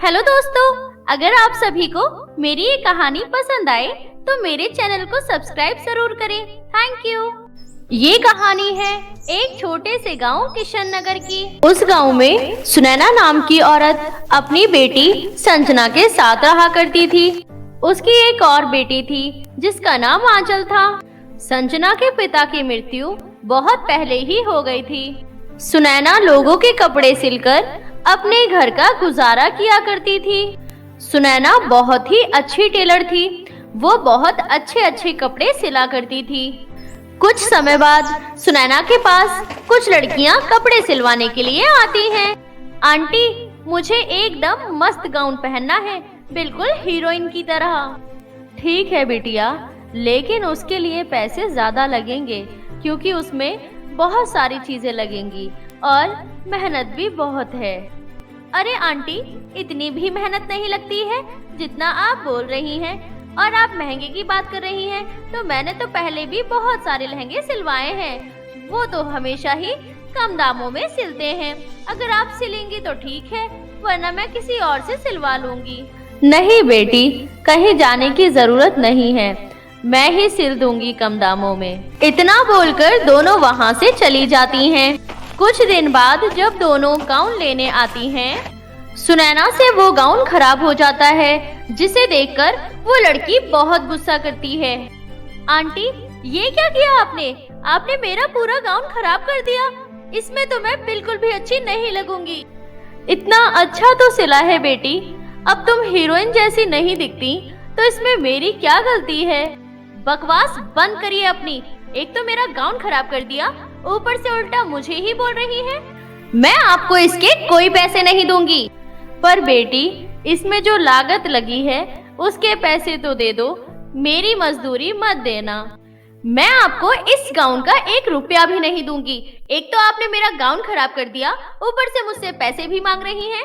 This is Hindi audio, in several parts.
हेलो दोस्तों, अगर आप सभी को मेरी ये कहानी पसंद आए तो मेरे चैनल को सब्सक्राइब जरूर करें। Thank you. ये कहानी है एक छोटे से गांव किशन नगर की। उस गांव में सुनैना नाम की औरत अपनी बेटी संजना के साथ रहा करती थी। उसकी एक और बेटी थी जिसका नाम आंचल था। संजना के पिता की मृत्यु बहुत पहले ही हो गई थी। सुनैना लोगों के कपड़े सिलकर अपने घर का गुजारा किया करती थी। सुनैना बहुत ही अच्छी टेलर थी। वो बहुत अच्छे अच्छे कपड़े सिला करती थी। कुछ समय बाद सुनैना के पास कुछ लड़कियां कपड़े सिलवाने के लिए आती हैं। आंटी, मुझे एकदम मस्त गाउन पहनना है, बिल्कुल हीरोइन की तरह। ठीक है बिटिया, लेकिन उसके लिए पैसे ज्यादा लगेंगे क्योंकि उसमें बहुत सारी चीजें लगेंगी और मेहनत भी बहुत है। अरे आंटी, इतनी भी मेहनत नहीं लगती है जितना आप बोल रही हैं। और आप महंगे की बात कर रही हैं तो मैंने तो पहले भी बहुत सारे लहंगे सिलवाए हैं। वो तो हमेशा ही कम दामों में सिलते हैं। अगर आप सिलेंगी तो ठीक है, वरना मैं किसी और से सिलवा लूंगी। नहीं बेटी, कहीं जाने की जरूरत नहीं है, मैं ही सिल दूंगी कम दामों में। इतना बोलकर दोनों वहाँ से चली जाती हैं। कुछ दिन बाद जब दोनों गाउन लेने आती हैं, सुनैना से वो गाउन खराब हो जाता है, जिसे देखकर वो लड़की बहुत गुस्सा करती है। आंटी, ये क्या किया आपने? आपने मेरा पूरा गाउन खराब कर दिया। इसमें तो मैं बिल्कुल भी अच्छी नहीं लगूंगी। इतना अच्छा तो सिला है बेटी, अब तुम हीरोइन जैसी नहीं दिखती तो इसमें मेरी क्या गलती है? बकवास बंद करिए अपनी। एक तो मेरा गाउन खराब कर दिया, ऊपर से उल्टा मुझे ही बोल रही है। मैं आपको इसके कोई पैसे नहीं दूंगी। पर बेटी, इसमें जो लागत लगी है उसके पैसे तो दे दो, मेरी मजदूरी मत देना। मैं आपको इस गाउन का 1 रुपया भी नहीं दूंगी। एक तो आपने मेरा गाउन खराब कर दिया, ऊपर से मुझसे पैसे भी मांग रही हैं।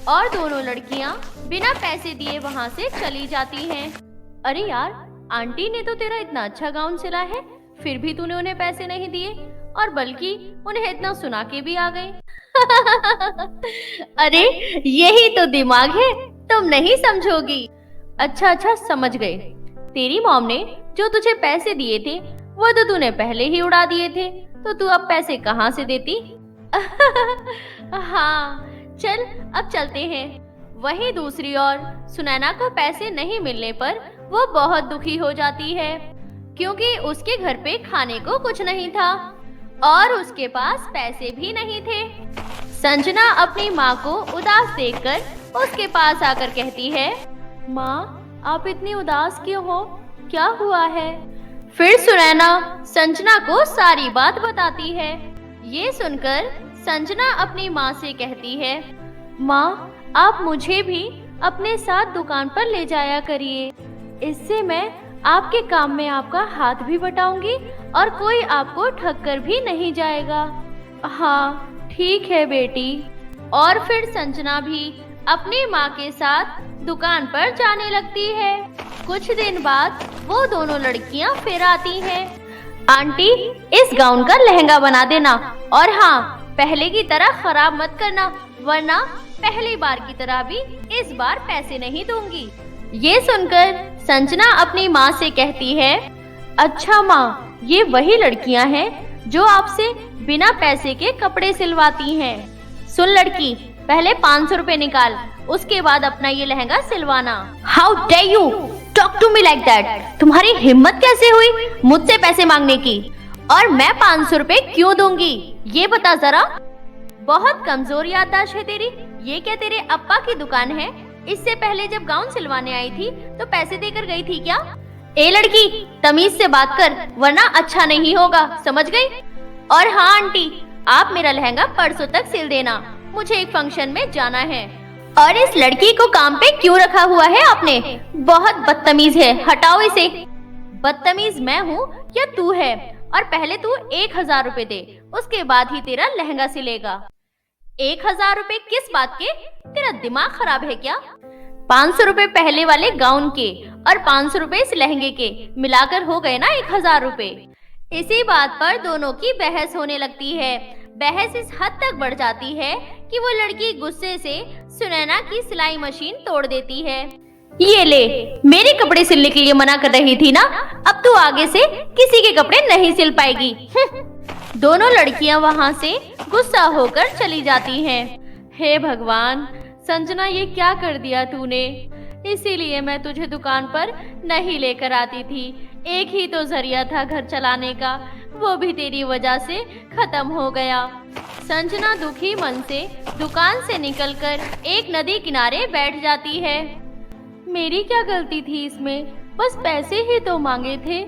और दोनों लड़कियां बिना पैसे दिए वहां से चली जाती हैं। अरे यार, आंटी ने तो तेरा इतना अच्छा गाउन सिला है, फिर भी तूने उन्हें पैसे नहीं दिए और बल्कि उन्हें इतना सुना के भी आ गई। अरे यही तो दिमाग है, तुम नहीं समझोगी। अच्छा, समझ गए। तेरी मॉम ने जो तुझे पैसे दिए थे वो तो तूने पहले ही उड़ा दिए थे, तो तू अब पैसे कहाँ से देती? हाँ, चल अब चलते हैं। वहीं दूसरी ओर सुनैना को पैसे नहीं मिलने पर वो बहुत दुखी हो जाती है, क्योंकि उसके घर पे खाने को कुछ नहीं था और उसके पास पैसे भी नहीं थे। संजना अपनी माँ को उदास देखकर उसके पास आकर कहती है, माँ, आप इतनी उदास क्यों हो? क्या हुआ है? फिर सुनैना संजना को सारी बात बताती है। ये सुनकर संजना अपनी माँ से कहती है, माँ, आप मुझे भी अपने साथ दुकान पर ले जाया करिए। इससे मैं आपके काम में आपका हाथ भी बटाऊंगी और कोई आपको ठग कर भी नहीं जाएगा। हाँ ठीक है बेटी। और फिर संजना भी अपनी माँ के साथ दुकान पर जाने लगती है। कुछ दिन बाद वो दोनों लड़कियाँ फिर आती हैं। आंटी, इस गाउन का लहंगा बना देना, और हाँ, पहले की तरह खराब मत करना, वरना पहली बार की तरह भी इस बार पैसे नहीं दूंगी। ये सुनकर संजना अपनी माँ से कहती है, अच्छा माँ, ये वही लड़कियाँ हैं जो आपसे बिना पैसे के कपड़े सिलवाती हैं। सुन लड़की, पहले 500 रुपए निकाल, उसके बाद अपना ये लहंगा सिलवाना। How dare you talk to me like that? तुम्हारी हिम्मत कैसे हुई मुझसे पैसे मांगने की? और मैं 500 रुपए क्यों दूंगी, ये बता जरा। बहुत कमजोर याददाश्त है तेरी। ये क्या तेरे अप्पा की दुकान है? इससे पहले जब गाउन सिलवाने आई थी तो पैसे देकर गई थी क्या? ए लड़की, तमीज से बात कर, वरना अच्छा नहीं होगा, समझ गई? और हाँ आंटी, आप मेरा लहंगा परसों तक सिल देना, मुझे एक फंक्शन में जाना है। और इस लड़की को काम पे क्यों रखा हुआ है आपने? बहुत बदतमीज है, हटाओ इसे। बदतमीज मैं हूँ या तू है? और पहले तू 1000 रुपए दे, उसके बाद ही तेरा लहंगा सिलेगा। 1000 रुपए किस बात के? तेरा दिमाग खराब है क्या? 500 रुपए पहले वाले गाउन के और 500 रुपए इस लहंगे के मिलाकर हो गए ना 1000 रुपए। इसी बात पर दोनों की बहस होने लगती है। बहस इस हद तक बढ़ जाती है कि वो लड़की गुस्से से सुनैना की सिलाई मशीन तोड़ देती है। ये ले, मेरे कपड़े सिलने के लिए मना कर रही थी ना, अब तू आगे से किसी के कपड़े नहीं सिल पाएगी। दोनों लड़कियां वहां से गुस्सा होकर चली जाती हैं। हे भगवान, संजना ये क्या कर दिया तूने, इसीलिए मैं तुझे दुकान पर नहीं लेकर आती थी। एक ही तो जरिया था घर चलाने का, वो भी तेरी वजह से खत्म हो गया। संजना दुखी मन से दुकान से निकलकर एक नदी किनारे बैठ जाती है। मेरी क्या गलती थी इसमें, बस पैसे ही तो मांगे थे।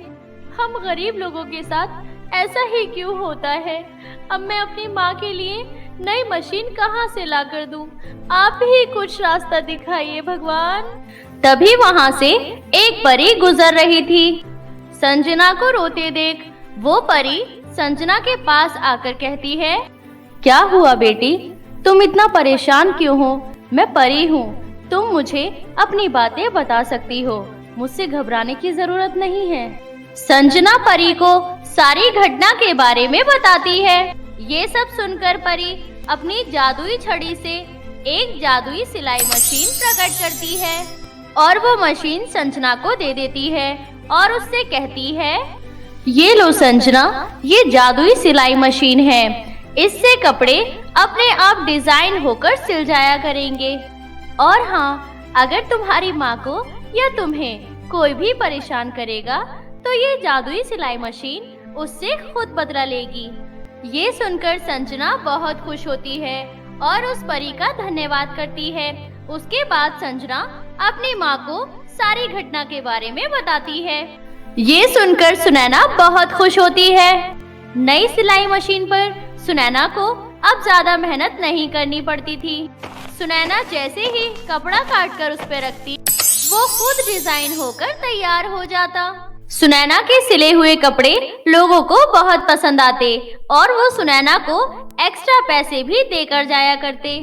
हम गरीब लोगों के साथ ऐसा ही क्यों होता है। अब मैं अपनी माँ के लिए नई मशीन कहाँ से ला कर दूं? आप ही कुछ रास्ता दिखाइए भगवान। तभी वहाँ से एक परी गुजर रही थी। संजना को रोते देख वो परी संजना के पास आकर कहती है, क्या हुआ बेटी, तुम इतना परेशान क्यों हो? मैं परी हूँ, तुम मुझे अपनी बातें बता सकती हो, मुझसे घबराने की जरूरत नहीं है। संजना परी को सारी घटना के बारे में बताती है। ये सब सुनकर परी अपनी जादुई छड़ी से एक जादुई सिलाई मशीन प्रकट करती है और वो मशीन संजना को दे देती है और उससे कहती है, ये लो संजना, ये जादुई सिलाई मशीन है, इससे कपड़े अपने आप डिजाइन होकर सिल जाया करेंगे। और हाँ, अगर तुम्हारी माँ को या तुम्हें कोई भी परेशान करेगा तो ये जादुई सिलाई मशीन उससे खुद बदला लेगी। ये सुनकर संजना बहुत खुश होती है और उस परी का धन्यवाद करती है। उसके बाद संजना अपनी माँ को सारी घटना के बारे में बताती है। ये सुनकर सुनैना बहुत खुश होती है। नई सिलाई मशीन पर सुनैना को अब ज्यादा मेहनत नहीं करनी पड़ती थी। सुनैना जैसे ही कपड़ा काट कर उस पर रखती, वो खुद डिजाइन होकर तैयार हो जाता। सुनैना के सिले हुए कपड़े लोगों को बहुत पसंद आते और वो सुनैना को एक्स्ट्रा पैसे भी देकर जाया करते।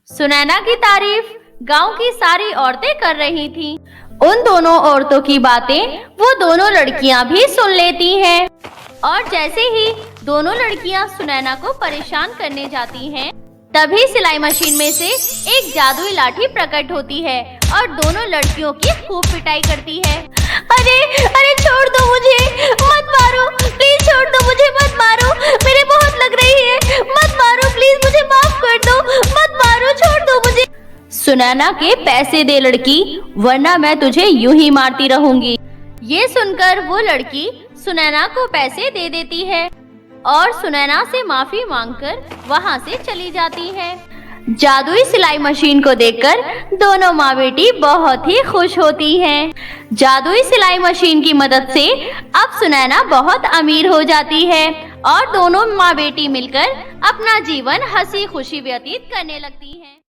सुनैना की तारीफ गांव की सारी औरतें कर रही थीं। उन दोनों औरतों की बातें वो दोनों लड़कियां भी सुन लेती हैं। और जैसे ही दोनों लड़कियां सुनैना को परेशान करने जाती हैं, तभी सिलाई मशीन में से एक जादुई लाठी प्रकट होती है और दोनों लड़कियों की खूब पिटाई करती है। अरे अरे छोड़ दो मुझे, मत मारो प्लीज, छोड़ दो मुझे, मत मारो, मेरे बहुत लग रही है, मत मारो प्लीज, मुझे माफ कर दो, मत मारो, छोड़ दो मुझे। सुनैना के पैसे दे लड़की, वरना मैं तुझे यूं ही मारती रहूंगी। ये सुनकर वो लड़की सुनैना को पैसे दे देती है और सुनैना से माफी मांगकर वहां से चली जाती है। जादुई सिलाई मशीन को देखकर दोनों माँ बेटी बहुत ही खुश होती हैं। जादुई सिलाई मशीन की मदद से अब सुनैना बहुत अमीर हो जाती है और दोनों माँ बेटी मिलकर अपना जीवन हंसी खुशी व्यतीत करने लगती हैं।